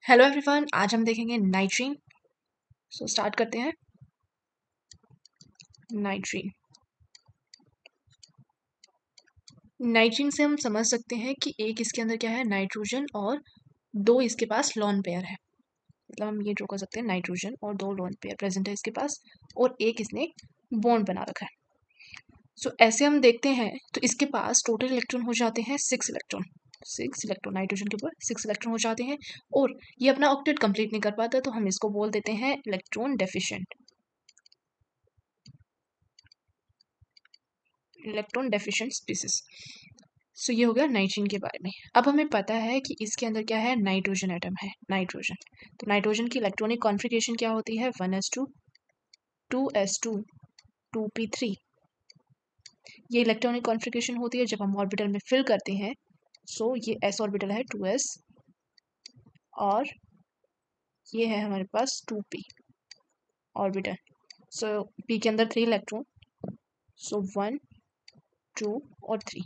Hello everyone, आज हम देखेंगे नाइट्रीन। सो स्टार्ट करते हैं। नाइट्रीन नाइट्रीन से हम समझ सकते हैं कि एक इसके अंदर क्या है, नाइट्रोजन, और दो इसके पास लोन पेयर है। मतलब हम ये ड्रॉ कर सकते हैं, नाइट्रोजन और दो लोन पेयर प्रेजेंट है इसके पास, और एक इसने बॉन्ड बना रखा है। सो ऐसे हम देखते हैं तो इसके पास टोटल इलेक्ट्रॉन हो जाते हैं 6 इलेक्ट्रॉन। 6 इलेक्ट्रॉन नाइट्रोजन के ऊपर 6 इलेक्ट्रॉन हो जाते हैं, और ये अपना ऑक्टेट कंप्लीट नहीं कर पाता, तो हम इसको बोल देते हैं electron deficient. Electron deficient species. So ये हो गया नाइट्रीन के बारे में। अब हमें पता है कि इसके अंदर क्या है, नाइट्रोजन एटम है, नाइट्रोजन। तो नाइट्रोजन की इलेक्ट्रॉनिक कॉन्फ़िगरेशन क्या होती है, 1s2 2s2 2p3। ये इलेक्ट्रॉनिक कॉन्फ़िगरेशन होती है जब हम ऑर्बिटल में फिल करते हैं। सो ये s ऑर्बिटल है 2s, और ये है हमारे पास 2p ऑर्बिटल। सो p के अंदर 3 इलेक्ट्रॉन, सो 1 2 और 3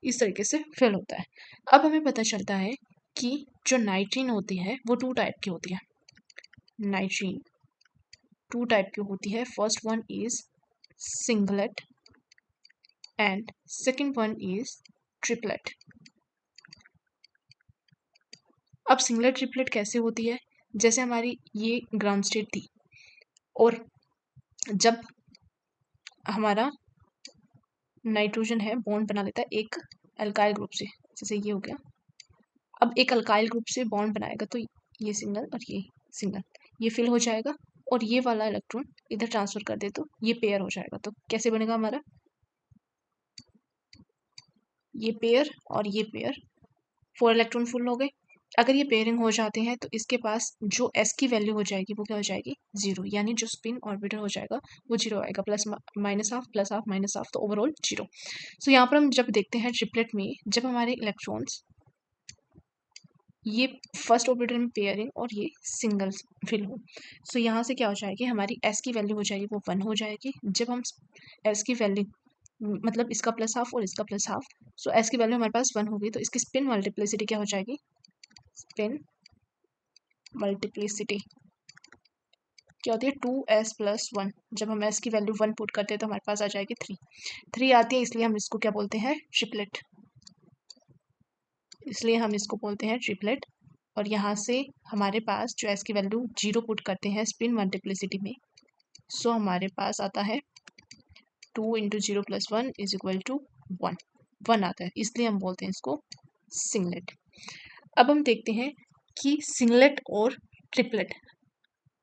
इस तरीके से फिल होता है। अब हमें पता चलता है कि जो नाइट्रीन होती है वो 2 टाइप की होती है। नाइट्रीन 2 टाइप की होती है। First one is singlet and second one is triplet. अब सिंगलेट ट्रिपलेट कैसे होती है, जैसे हमारी ये ग्राउंड स्टेट थी, और जब हमारा नाइट्रोजन है बॉन्ड बना लेता है एक अल्काइल ग्रुप से, जैसे ये हो गया। अब एक अल्काइल ग्रुप से बॉन्ड बनाएगा तो ये सिंगल और ये सिंगल, ये फिल हो जाएगा, और ये वाला इलेक्ट्रॉन इधर ट्रांसफर कर दे तो ये पेयर हो जाएगा। तो कैसे बनेगा हमारा, ये पेयर और ये पेयर, 4 इलेक्ट्रॉन फुल हो गए। अगर ये पेयरिंग हो जाते हैं तो इसके पास जो s की वैल्यू हो जाएगी वो क्या हो जाएगी, 0, यानी जो स्पिन ऑर्बिटल हो जाएगा वो 0 आएगा, plus minus half plus half minus half, तो ओवरऑल 0। सो यहाँ पर हम जब देखते हैं ट्रिपलेट में, जब हमारे इलेक्ट्रॉन्स ये फर्स्ट ऑर्बिटल में पेयरिंग और ये सिंगल फिल हो, सो यहाँ से क्या हो जाएगी, हमारी s की वैल्यू हो जाएगी वो 1 हो जाएगी। जब हम s की वैल्यू, मतलब इसका प्लस हाफ और इसका प्लस हाफ, सो s की वैल्यू हमारे पास 1 होगी, तो इसकी स्पिन मल्टीप्लिसिटी क्या हो जाएगी, स्पिन मल्टीप्लिसिटी क्या होती है, 2s+1। जब हम s की वैल्यू 1 पुट करते हैं तो हमारे पास आ जाएगी 3 आती है, इसलिए हम इसको क्या बोलते हैं, ट्रिपलेट। इसलिए हम इसको बोलते हैं ट्रिपलेट। और यहाँ से हमारे पास जो s की वैल्यू 0 पुट करते हैं स्पिन मल्टीप्लिसिटी में, सो हमारे पास आता है 2 इंटू 0+1 = 1, 1 आता है, इसलिए हम बोलते हैं इसको सिंगलेट। अब हम देखते हैं कि सिंगलेट और ट्रिपलेट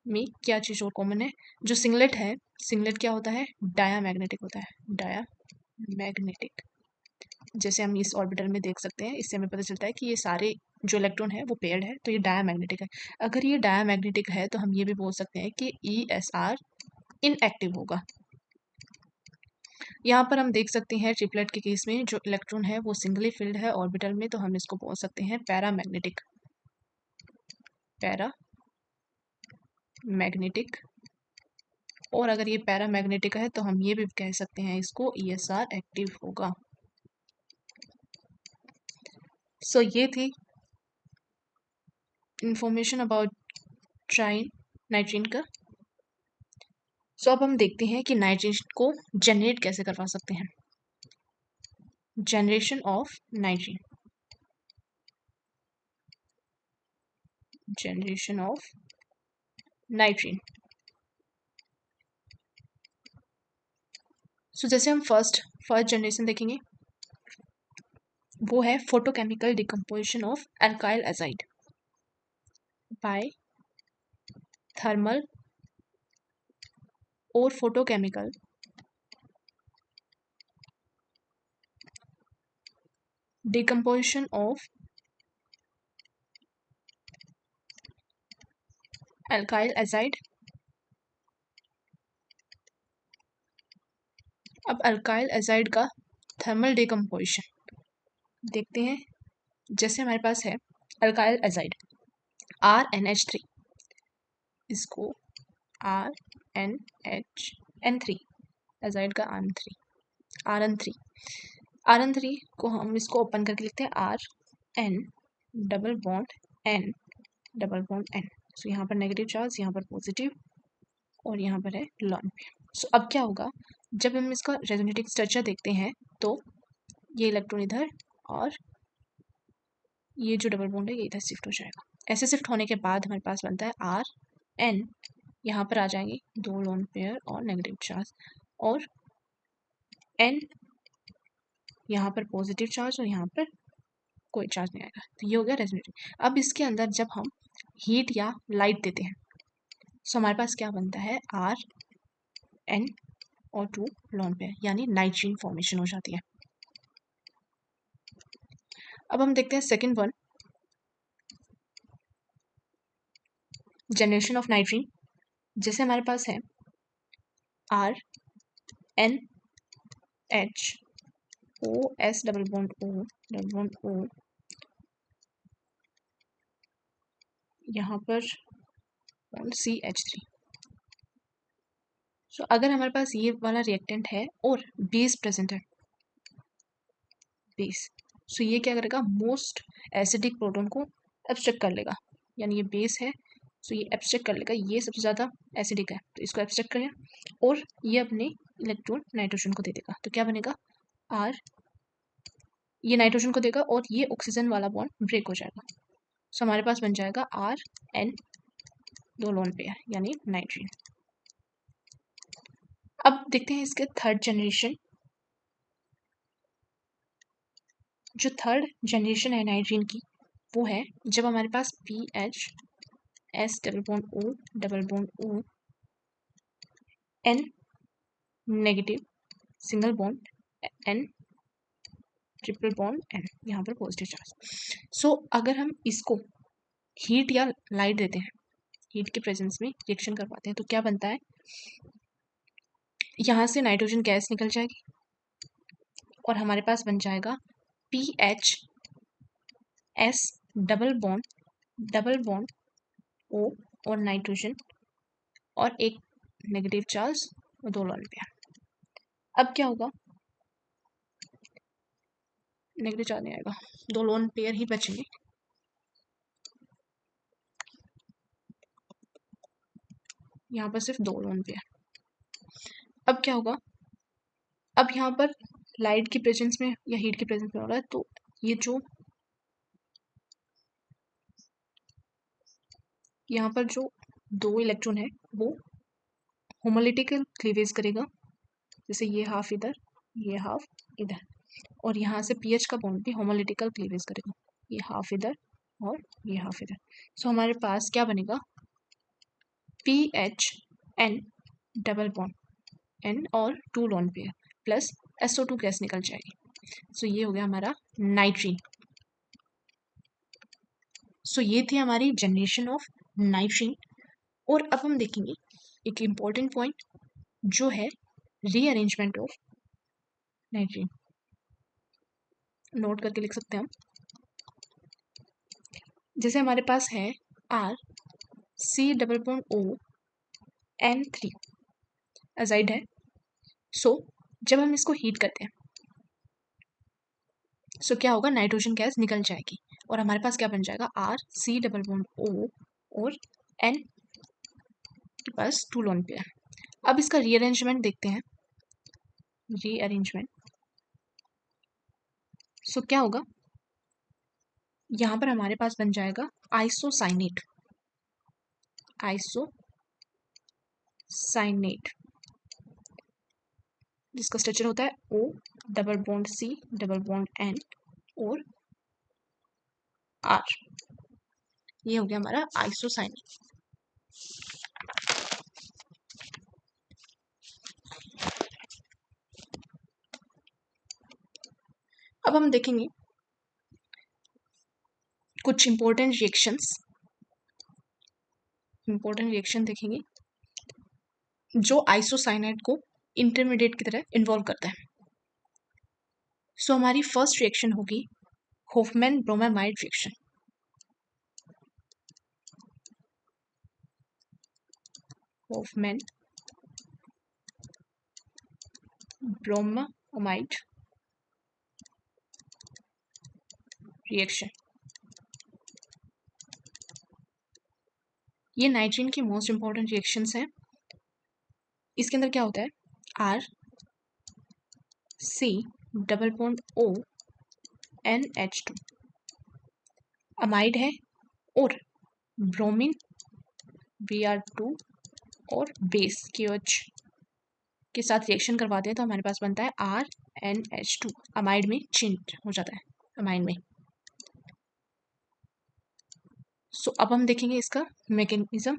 में क्या चीज़ और कॉमन है। जो सिंगलेट है, सिंगलेट क्या होता है, डायामैग्नेटिक होता है, डायामैग्नेटिक। जैसे हम इस ऑर्बिटल में देख सकते हैं, इससे हमें पता चलता है कि ये सारे जो इलेक्ट्रॉन है वो पेयर्ड है, तो ये डायामैग्नेटिक है। अगर ये डायामैग्नेटिक है तो हम ये भी बोल सकते हैं कि ESR इनएक्टिव होगा। यहाँ पर हम देख सकते हैं ट्रिपलेट के केस में जो इलेक्ट्रॉन है वो सिंगली फिल्ड है ऑर्बिटल में, तो हम इसको बोल सकते हैं पैरामैग्नेटिक, पैरामैग्नेटिक। और अगर ये पैरामैग्नेटिक है तो हम ये भी कह सकते हैं इसको ESR एक्टिव होगा। सो ये थी इंफॉर्मेशन अबाउट नाइट्रीन का। सो अब हम देखते हैं कि नाइट्रीन को जनरेट कैसे करवा सकते हैं। Generation of nitrene, generation of nitrene. So जैसे हम फर्स्ट जनरेशन देखेंगे, वो है photochemical decomposition of alkyl azide by thermal और photochemical decomposition of alkyl azide. अब अल्काइल एजाइड का थर्मल डिकम्पोजिशन देखते हैं। जैसे हमारे पास है अल्काइल एजाइड RnH3, इसको RnHN3, एजाइड का RN3 को हम इसको ओपन करके लिखते हैं RN double bond N double bond N। सो यहाँ पर नेगेटिव चार्ज, यहाँ पर पॉजिटिव, और यहाँ पर है लॉन पेयर। सो अब क्या होगा, जब हम इसका रेजोनेटिंग स्ट्रक्चर देखते हैं तो ये इलेक्ट्रॉन इधर और ये जो डबल बॉन्ड है ये इधर शिफ्ट हो जाएगा। ऐसे शिफ्ट होने के बाद हमारे पास बनता है आर एन, यहाँ पर आ जाएंगे दो लोन पेयर और नेगेटिव चार्ज, और एन यहाँ पर पॉजिटिव चार्ज और यहाँ पर कोई चार्ज नहीं आएगा। तो ये हो गया रेजोनेटिंग। अब इसके अंदर जब हम हीट या लाइट देते हैं सो हमारे पास क्या बनता है, आर एन और टू लोन पेयर, यानी नाइट्रीन फॉर्मेशन हो जाती है। अब हम देखते हैं second one, generation of nitrene. जैसे हमारे पास है R N H O S double bond O, यहाँ पर CH3। सो अगर हमारे पास ये वाला रिएक्टेंट है और बेस प्रेजेंट है, बेस, सो ये क्या करेगा, मोस्ट एसिडिक प्रोटॉन को एब्स्ट्रैक्ट कर लेगा, यानी ये बेस है सो ये एब्स्ट्रैक्ट कर लेगा, ये सबसे ज़्यादा एसिडिक है तो इसको एब्स्ट्रैक्ट करेगा और ये अपने इलेक्ट्रॉन नाइट्रोजन को दे देगा। तो क्या बनेगा, आर, ये नाइट्रोजन को देगा और ये ऑक्सीजन वाला बॉन्ड ब्रेक हो जाएगा। सो हमारे पास बन जाएगा आर एन दो लोन पेयर, यानी नाइट्रीन। अब देखते हैं इसके थर्ड जनरेशन। जो थर्ड जनरेशन है नाइट्रीन की वो है जब हमारे पास PH S double bond O N negative single bond N triple bond N, यहाँ पर पॉजिटिव चार्ज। सो अगर हम इसको हीट या लाइट देते हैं, हीट के प्रेजेंस में रिएक्शन करवाते हैं तो क्या बनता है, यहाँ से नाइट्रोजन गैस निकल जाएगी और हमारे पास बन जाएगा PH S double bond O और नाइट्रोजन और एक नेगेटिव चार्ज और दो लोन पेयर। अब क्या होगा, नेगेटिव चार्ज नहीं आएगा, दो लोन पेयर ही बचेंगे। यहाँ पर सिर्फ दो लोन पेयर। अब क्या होगा, अब यहाँ पर लाइट की प्रेजेंस में या हीट की प्रेजेंस में हो रहा है तो ये जो यहाँ पर जो दो इलेक्ट्रॉन है वो होमोलिटिकल क्लीवेज करेगा, जैसे ये हाफ इधर ये हाफ इधर, और यहाँ से पीएच का बॉन्ड भी होमोलिटिकल क्लीवेज करेगा, ये हाफ इधर और ये हाफ इधर। सो हमारे पास क्या बनेगा, PHN डबल बॉन्ड N और two lone pair plus SO2 gas निकल जाएगी। सो ये हो गया हमारा नाइट्रीन। सो ये थी हमारी जनरेशन ऑफ नाइट्रीन। और अब हम देखेंगे एक इम्पॉर्टेंट पॉइंट जो है रीअरेंजमेंट ऑफ नाइट्रीन। नोट करके लिख सकते हैं हम, जैसे हमारे पास है R C double bond O N3 azide है। सो जब हम इसको हीट करते हैं सो क्या होगा, नाइट्रोजन गैस निकल जाएगी और हमारे पास क्या बन जाएगा, R C double bond O और N के पास टू लोन पेयर। अब इसका रीअरेंजमेंट देखते हैं, रीअरेंजमेंट। सो क्या होगा, यहाँ पर हमारे पास बन जाएगा आइसोसाइनेट, जिसका स्ट्रक्चर होता है O double bond C double bond N और R। ये हो गया हमारा आइसोसाइनेट। अब हम देखेंगे कुछ इंपॉर्टेंट रिएक्शन देखेंगे जो आइसोसाइनेट को इंटरमीडिएट की तरह इन्वॉल्व करता है। सो हमारी फर्स्ट रिएक्शन होगी Hofmann bromamide reaction. Hofmann bromamide reaction. ये नाइट्रीन की मोस्ट इंपॉर्टेंट रिएक्शंस हैं। इसके अंदर क्या होता है, R C double bond O NH2 amide है, और ब्रोमीन Br2 और बेस KOH के साथ रिएक्शन करवाते हैं तो हमारे पास बनता है RNH2, अमाइड में चेंज हो जाता है अमाइड में। सो अब हम देखेंगे इसका मैकेनिज्म।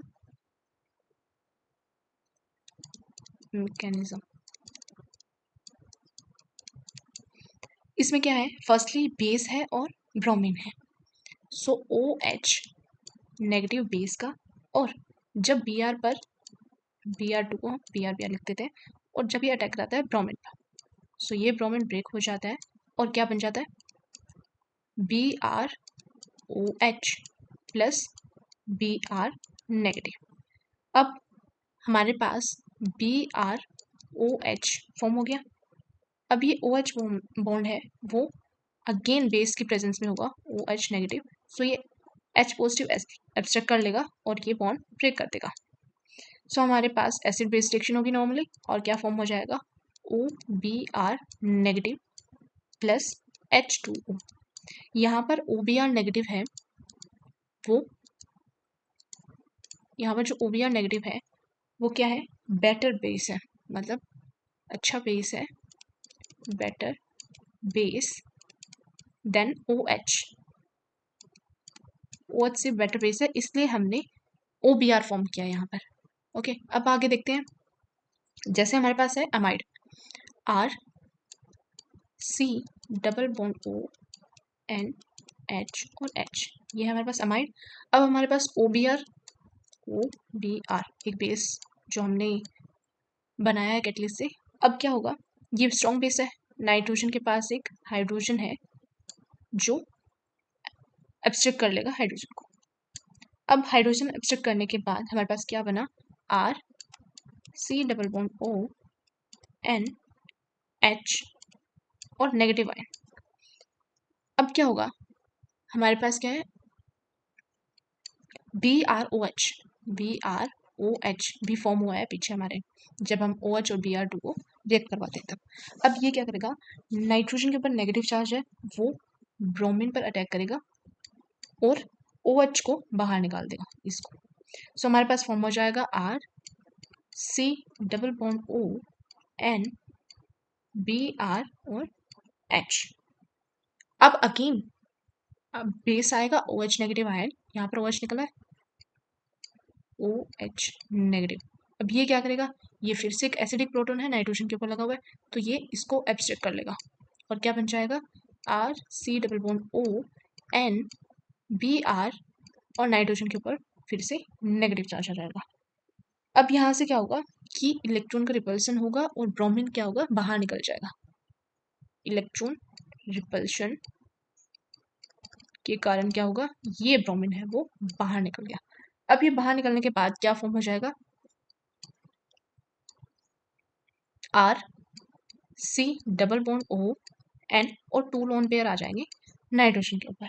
इसमें क्या है, फर्स्टली बेस है और ब्रोमीन है, सो OH नेगेटिव बेस का, और जब Br पर Br2 को हम Br लिख देते हैं, और जब ये अटैक कराता है ब्रोमीन पर, सो ये ब्रोमीन ब्रेक हो जाता है और क्या बन जाता है, BrOH प्लस Br नेगेटिव। अब हमारे पास BrOH फॉर्म हो गया। अब ये OH बॉन्ड है वो अगेन बेस की प्रेजेंस में होगा OH नेगेटिव, सो ये H पॉजिटिव एब्स्ट्रैक्ट कर लेगा और ये बॉन्ड ब्रेक कर देगा। सो हमारे पास एसिड बेस रिएक्शन होगी नॉर्मली, और क्या फॉर्म हो जाएगा, OBr नेगेटिव प्लस H2O। यहाँ पर OBr नेगेटिव है वो, यहाँ पर जो OBr नेगेटिव है वो क्या है, बेटर बेस है, मतलब अच्छा बेस है, better base than OH। OH से बेटर बेस है, इसलिए हमने OBr फॉर्म किया यहाँ पर। ओके, अब आगे देखते हैं। जैसे हमारे पास है amide R C double bond O N H और H, ये है हमारे पास अमाइड। अब हमारे पास OBr एक बेस जो हमने बनाया है कैटलिस्ट से। अब क्या होगा, ये स्ट्रॉन्ग बेस है, नाइट्रोजन के पास एक हाइड्रोजन है जो एब्स्ट्रैक्ट कर लेगा हाइड्रोजन को। अब हाइड्रोजन एब्स्ट्रैक्ट करने के बाद हमारे पास क्या बना, R C double bond O N H और नेगेटिव आयन। अब क्या होगा, हमारे पास क्या है, BrOH भी फॉर्म हुआ है पीछे हमारे, जब हम OH और Br2 को रिएक्ट करवाते हैं तब। अब ये क्या करेगा, नाइट्रोजन के ऊपर नेगेटिव चार्ज है वो ब्रोमीन पर अटैक करेगा और OH को बाहर निकाल देगा इसको। सो हमारे पास फॉर्म हो जाएगा R C double bond O N Br और H। अब अगेन अब बेस आएगा OH नेगेटिव आयन, यहाँ पर OH निकला है OH नेगेटिव। अब ये क्या करेगा, ये फिर से एक एसिडिक प्रोटॉन है नाइट्रोजन के ऊपर लगा हुआ है, तो ये इसको एब्स्ट्रैक्ट कर लेगा और क्या बन जाएगा, R C double bond O N Br और नाइट्रोजन के ऊपर फिर से नेगेटिव चार्ज आ जाएगा। अब यहाँ से क्या होगा कि इलेक्ट्रॉन का रिपल्सन होगा और ब्रोमीन क्या होगा, बाहर निकल जाएगा। इलेक्ट्रॉन रिपल्शन के कारण क्या होगा, ये ब्रोमीन है वो बाहर निकल गया। अब ये बाहर निकलने के बाद क्या फॉर्म हो जाएगा, R C double bond O N और 2 लोन पेयर आ जाएंगे नाइट्रोजन के ऊपर।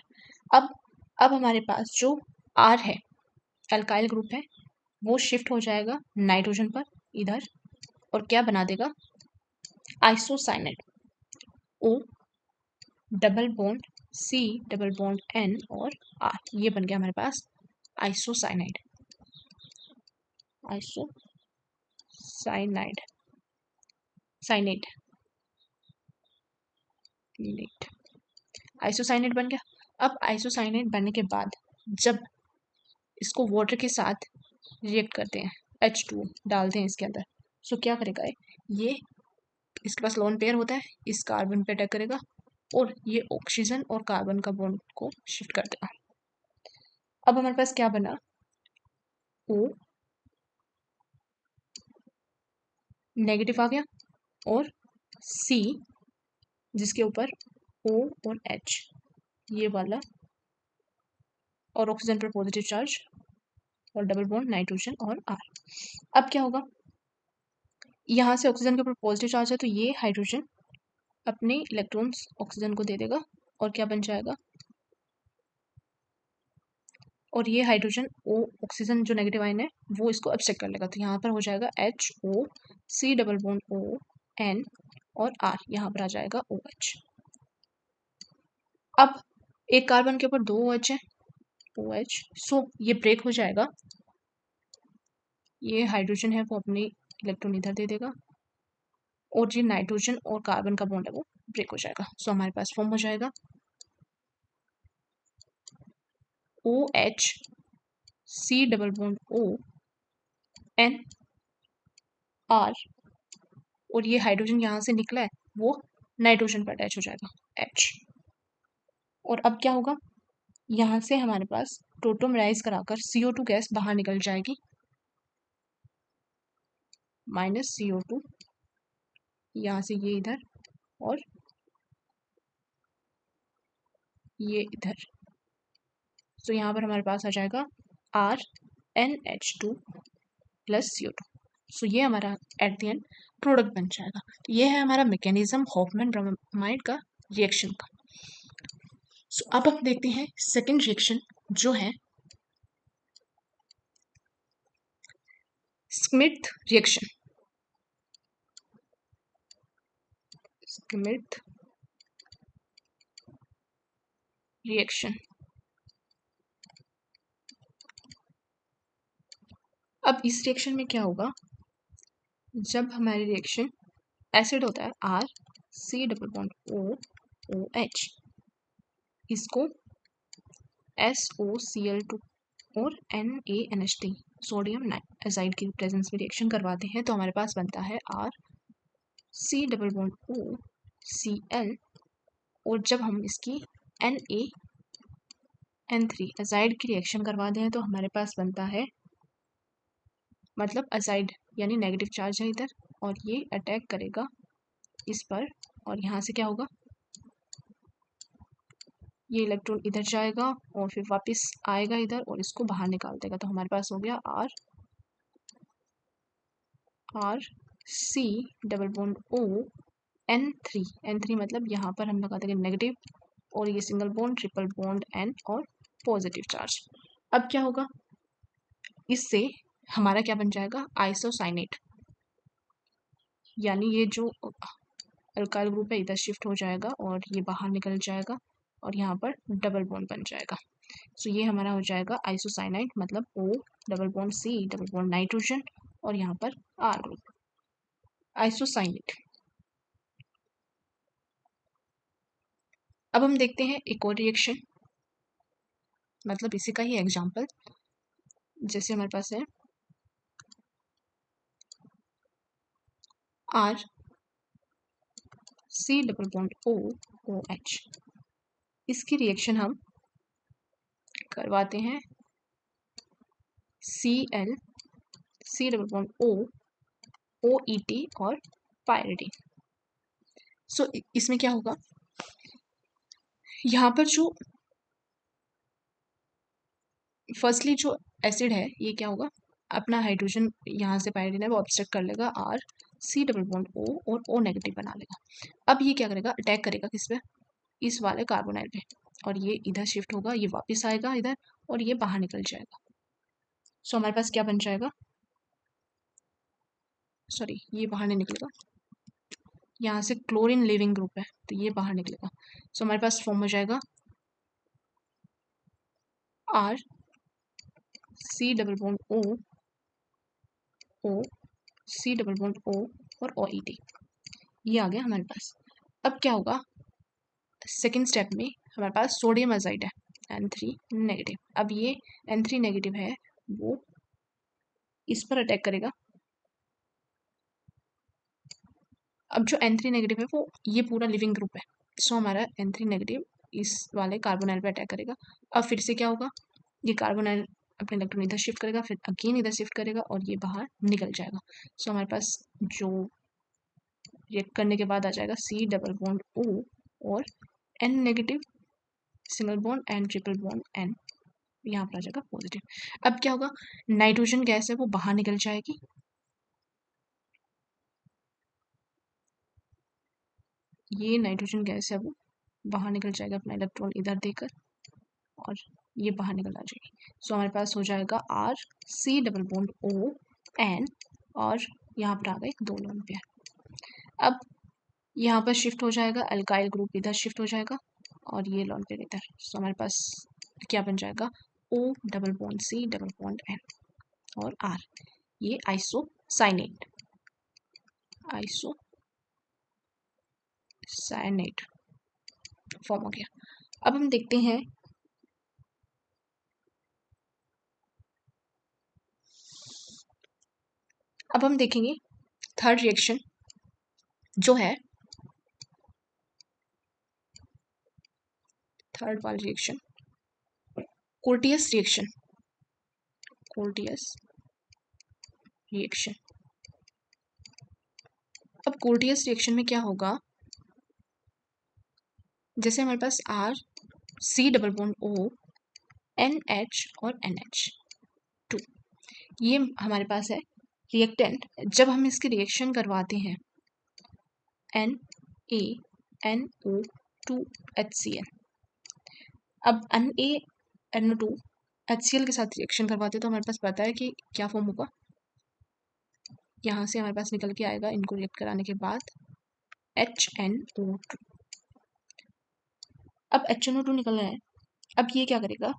अब हमारे पास जो R है, अल्काइल ग्रुप है, वो शिफ्ट हो जाएगा नाइट्रोजन पर इधर, और क्या बना देगा, isocyanide O double bond C double bond N और R, ये बन गया हमारे पास आइसोसाइनाइड। आइसोसाइनेट बन गया। अब आइसोसाइनेट बनने के बाद जब इसको वाटर के साथ रिएक्ट करते हैं, H2 डालते हैं इसके अंदर, सो क्या करेगा, ये इसके पास लोन पेयर होता है, इस कार्बन पे अटैक करेगा और ये ऑक्सीजन और कार्बन का बॉन्ड को शिफ्ट कर देगा। अब हमारे पास क्या बना, O नेगेटिव आ गया और C जिसके ऊपर O और H ये वाला, और ऑक्सीजन पर पॉजिटिव चार्ज और डबल बॉन्ड नाइट्रोजन और R। अब क्या होगा, यहाँ से ऑक्सीजन के ऊपर पॉजिटिव चार्ज है तो ये हाइड्रोजन अपने इलेक्ट्रॉन्स ऑक्सीजन को दे देगा और क्या बन जाएगा, और ये हाइड्रोजन ओ ऑक्सीजन जो नेगेटिव आयन है वो इसको एब्स्ट्रैक्ट कर लेगा, तो यहाँ पर हो जाएगा HO, C double bond ON और R, यहाँ पर आ जाएगा OH। अब एक कार्बन के ऊपर 2 OH है, OH, सो ये ब्रेक हो जाएगा, ये हाइड्रोजन है वो अपनी इलेक्ट्रॉन इधर दे देगा और जो नाइट्रोजन और कार्बन का बॉन्ड है वो ब्रेक हो जाएगा। सो हमारे पास फॉर्म हो जाएगा OH, C double bond ON R, और ये हाइड्रोजन यहाँ से निकला है वो नाइट्रोजन पर अटैच हो जाएगा H। और अब क्या होगा, यहाँ से हमारे पास प्रोटोन राइज कराकर CO2 गैस बाहर निकल जाएगी, -CO2, यहाँ से ये इधर और ये इधर। तो यहाँ पर हमारे पास आ जाएगा RnH2 प्लस CO2। सो ये हमारा एट द एंड प्रोडक्ट बन जाएगा। तो ये है हमारा मैकेनिज्म हॉफमैन ब्रोमाइड का रिएक्शन का। सो अब हम देखते हैं सेकेंड रिएक्शन जो है स्मिथ रिएक्शन। Smith reaction. अब इस रिएक्शन में क्या होगा, जब हमारी रिएक्शन एसिड होता है R, C double bond OH, इसको SOCl2 और NaNH3 सोडियम एजाइड की प्रेजेंस में रिएक्शन करवाते हैं, तो हमारे पास बनता है RC डबल बॉन्ड OCl, और जब हम इसकी NaN3 एजाइड की रिएक्शन करवाते हैं तो हमारे पास बनता है, मतलब एजाइड यानी नेगेटिव चार्ज है इधर, और ये अटैक करेगा इस पर, और यहाँ से क्या होगा, ये इलेक्ट्रॉन इधर जाएगा और फिर वापस आएगा इधर और इसको बाहर निकाल देगा। तो हमारे पास हो गया RC डबल बॉन्ड N3 मतलब यहाँ पर हम लगा देंगे नेगेटिव, और ये single bond, triple bond N और पॉजिटिव चार्ज। अब क्या होगा, इससे हमारा क्या बन जाएगा, आइसोसाइनेट, यानी ये जो अल्काइल ग्रुप है इधर शिफ्ट हो जाएगा और ये बाहर निकल जाएगा और यहाँ पर डबल बॉन्ड बन जाएगा। सो ये हमारा हो जाएगा आइसोसाइनाइड, मतलब O double bond C double bond nitrogen और यहाँ पर R ग्रुप, आइसोसाइनेट। अब हम देखते हैं एक और रिएक्शन, मतलब इसी का ही एग्जांपल, जैसे हमारे पास है RC डबल बॉन्ड OH, इसकी रिएक्शन हम करवाते हैं C डबल बॉन्ड OET और पायरिडीन। सो इसमें क्या होगा, यहाँ पर जो फर्स्टली जो एसिड है ये क्या होगा, अपना हाइड्रोजन यहाँ से पायरिडीन है वो ऑब्स्ट्रक्ट कर लेगा, RC डबल बॉन्ड O और O नेगेटिव बना लेगा। अब ये क्या करेगा, अटैक करेगा किस पे, इस वाले कार्बोनाइल पे, और ये इधर शिफ्ट होगा, ये वापस आएगा इधर और ये बाहर निकल जाएगा। सो हमारे पास क्या बन जाएगा, सॉरी ये बाहर नहीं निकलेगा, यहाँ से क्लोरीन लिविंग ग्रुप है तो ये बाहर निकलेगा। सो हमारे पास फॉर्म हो जाएगा RC double bond OC double bond O और OET, ये आ गया हमारे पास। अब क्या होगा, सेकेंड स्टेप में हमारे पास सोडियम एजाइड है N3 नेगेटिव। अब ये N3 नेगेटिव है वो इस पर अटैक करेगा। अब जो N3 नेगेटिव है वो ये पूरा लिविंग ग्रुप है, सो हमारा N3 नेगेटिव इस वाले कार्बोनाइल पे अटैक करेगा। अब फिर से क्या होगा, ये कार्बोनाइल अपने इलेक्ट्रॉन इधर शिफ्ट करेगा, फिर अगेन इधर शिफ्ट करेगा और ये बाहर निकल जाएगा। सो हमारे पास जो रिएक्ट करने के बाद आ जाएगा C डबल बॉन्ड O और N negative single bond and triple bond N, यहाँ पर आ जाएगा पॉजिटिव। अब क्या होगा, नाइट्रोजन गैस है वो बाहर निकल जाएगी, ये नाइट्रोजन गैस है वो बाहर निकल जाएगा अपना इलेक्ट्रॉन इधर देकर, और ये बाहर निकल आ जाएगी। सो हमारे पास हो जाएगा RC double bond O N और यहाँ पर आ गए 2 लोन पेयर। अब यहाँ पर शिफ्ट हो जाएगा, अल्काइल ग्रुप इधर शिफ्ट हो जाएगा और ये लोन पेयर इधर। सो हमारे पास क्या बन जाएगा O double bond C double bond N और R। ये आइसोसाइनेट फॉर्म हो गया। अब हम देखते हैं अब हम देखेंगे थर्ड रिएक्शन जो है थर्ड वाला रिएक्शन कोर्टियस रिएक्शन। अब कोर्टियस रिएक्शन में क्या होगा, जैसे हमारे पास RC double bond O NH और NH2 ये हमारे पास है रिएक्टेंट। जब हम इसकी रिएक्शन करवाते हैं NaNO2HCl, अब NaNO2HCl के साथ रिएक्शन करवाते हैं तो हमारे पास पता है कि क्या फॉर्म होगा। यहाँ से हमारे पास निकल के आएगा, इनको रिएक्ट कराने के बाद HNO2। अब HNO2 निकल रहा है। अब ये क्या करेगा,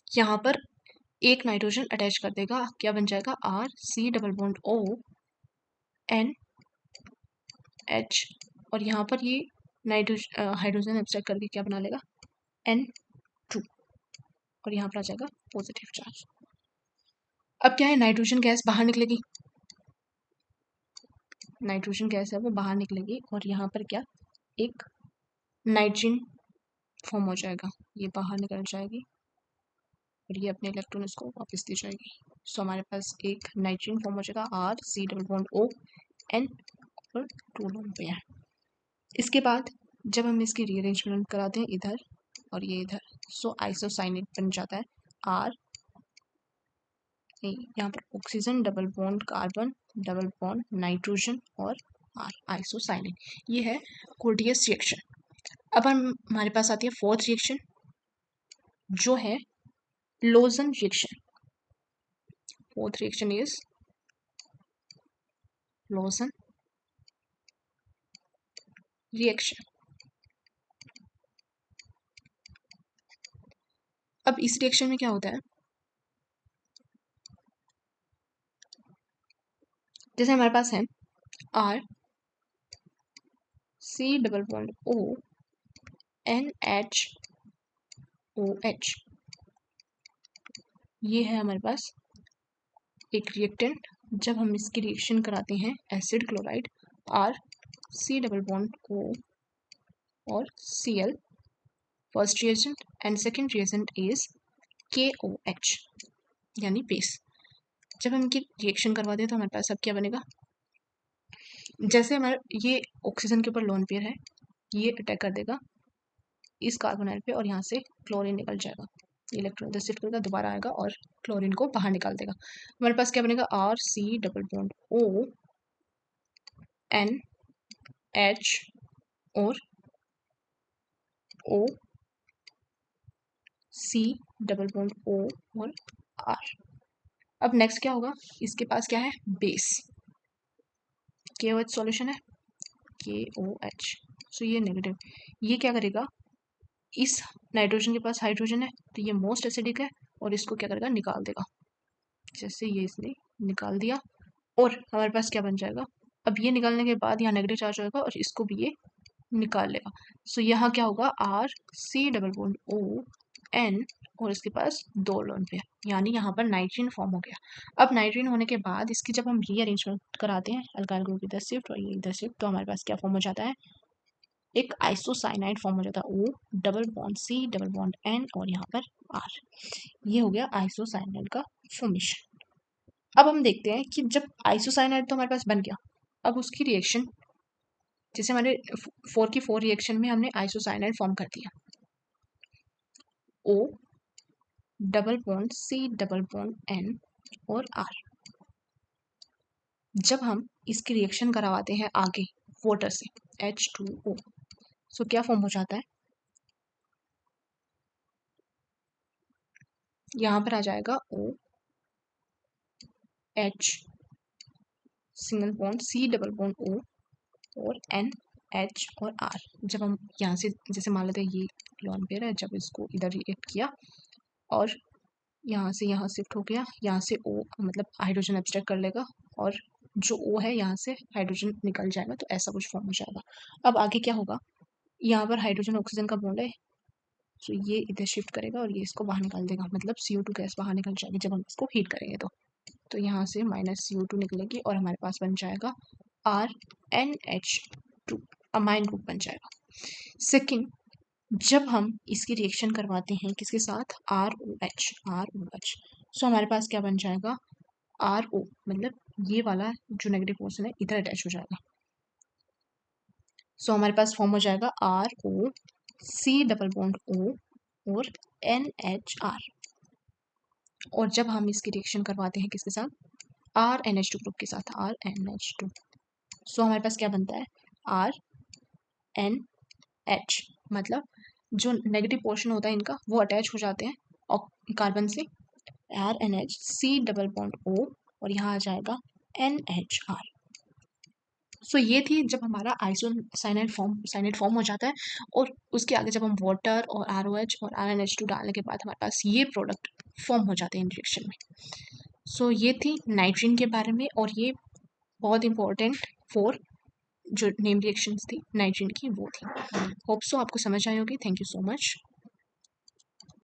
यहाँ पर एक नाइट्रोजन अटैच कर देगा, क्या बन जाएगा RC डबल बॉन्ड ONH और यहाँ पर ये हाइड्रोजन एब्स्ट्रैक्ट करके क्या बना लेगा N2 और यहाँ पर आ जाएगा पॉजिटिव चार्ज। अब क्या है, नाइट्रोजन गैस बाहर निकलेगी, नाइट्रोजन गैस है वो बाहर निकलेगी और यहाँ पर क्या एक नाइट्रीन फॉर्म हो जाएगा, ये बाहर निकल जाएगी और ये अपने इलेक्ट्रॉन इसको वापस दी जाएगी। सो हमारे पास एक नाइट्रीन फॉर्म हो जाएगा RC डबल बॉन्ड O और 2 लोन पेयर। इसके बाद जब हम इसकी रीअरेंजमेंट कराते हैं इधर और ये इधर, सो आइसोसाइनेट बन जाता है R, यहाँ पर oxygen double bond carbon double bond nitrogen और R आइसोसाइनेट। ये है कोर्टियस रिएक्शन। अब हमारे पास आती है फोर्थ रिएक्शन जो है Lossen reaction. Fourth reaction is Lossen reaction. अब इस रिएक्शन में क्या होता है, जैसे हमारे पास है RC डबल बॉन्ड ONHOH, ये है हमारे पास एक रिएक्टेंट। जब हम इसकी रिएक्शन कराते हैं acid chloride RC double bond O और Cl, first reagent and second reagent is KOH यानी बेस। जब हम इनकी रिएक्शन करवाते हैं तो हमारे पास अब क्या बनेगा, जैसे हमारे ये ऑक्सीजन के ऊपर लोन पेयर है, ये अटैक कर देगा इस कार्बोनाइल पे और यहाँ से क्लोरीन निकल जाएगा, इलेक्ट्रॉन इधर शिफ्ट करेगा, दोबारा आएगा और क्लोरीन को बाहर निकाल देगा। हमारे पास क्या बनेगा RC डबल बॉन्ड ONH और OC डबल बॉन्ड O और R। अब नेक्स्ट क्या होगा, इसके पास क्या है बेस, KOH सॉल्यूशन है KOH, सो ये नेगेटिव। ये क्या करेगा, इस नाइट्रोजन के पास हाइड्रोजन है तो ये मोस्ट एसिडिक है और इसको क्या करेगा निकाल देगा, जैसे ये इसने निकाल दिया और हमारे पास क्या बन जाएगा, अब ये निकालने के बाद यहाँ नेगेटिव चार्ज होगा और इसको भी ये निकाल लेगा। सो यहाँ क्या होगा RC डबल बॉन्ड ON और इसके पास 2 लोन पेयर, यानी यहाँ पर नाइट्रीन फॉर्म हो गया। अब नाइट्रीन होने के बाद इसकी जब हम रीअरेंजमेंट कराते हैं, अल्काइल ग्रुप इधर शिफ्ट और ये इधर शिफ्ट, तो हमारे पास क्या फॉर्म हो जाता है, एक आइसोसाइनाइड फॉर्म हो जाता है O double bond C double bond N और यहाँ पर R। ये हो गया आइसोसाइनाइड का फॉर्मेशन। अब हम देखते हैं कि जब आइसोसाइनाइड तो हमारे पास बन गया, अब उसकी रिएक्शन, जैसे हमारे 4 की 4 रिएक्शन में हमने आइसोसाइनाइड फॉर्म कर दिया O double bond C double bond N और R। जब हम इसकी रिएक्शन करवाते हैं आगे वाटर से H2O, सो क्या फॉर्म हो जाता है यहाँ पर आ जाएगा O H single bond C double bond O और N H और R। जब हम यहाँ से जैसे मान लेते हैं ये लोन पेयर है, जब इसको इधर रिएक्ट किया और यहाँ से यहाँ शिफ्ट हो गया, यहाँ से O मतलब हाइड्रोजन एब्स्ट्रैक्ट कर लेगा और जो O है यहाँ से हाइड्रोजन निकल जाएगा, तो ऐसा कुछ फॉर्म हो जाएगा। अब आगे क्या होगा, यहाँ पर हाइड्रोजन ऑक्सीजन का बॉन्ड है, तो ये इधर शिफ्ट करेगा और ये इसको बाहर निकाल देगा, मतलब CO2 गैस बाहर निकल जाएगी जब हम इसको हीट करेंगे तो यहाँ से -CO2 निकलेगी और हमारे पास बन जाएगा RNH2, अमाइन ग्रुप बन जाएगा। सेकेंड, जब हम इसकी रिएक्शन करवाते हैं किसके साथ, ROH, सो हमारे पास क्या बन जाएगा, RO, मतलब ये वाला जो नेगेटिव पोर्शन है इधर अटैच हो जाएगा, सो हमारे पास फॉर्म हो जाएगा RO C double bond O और NHR। और जब हम इसकी रिएक्शन करवाते हैं किसके साथ, RNH2 ग्रुप के साथ, RNH2, सो हमारे पास क्या बनता है, RNH, मतलब जो नेगेटिव पोर्शन होता है इनका वो अटैच हो जाते हैं और कार्बन से, RNH C double bond O और यहाँ आ जाएगा NHR। सो ये थी जब हमारा साइनाइड फॉर्म हो जाता है और उसके आगे जब हम वाटर और ROH और RNH2 डालने के बाद हमारे पास ये प्रोडक्ट फॉर्म हो जाते हैं इन रिएक्शन में। सो ये थी नाइट्रीन के बारे में और ये बहुत इंपॉर्टेंट फॉर जो नेम रिएक्शंस थी नाइट्रीन की वो थी। होप सो आपको समझ आई होगी। Thank you so much.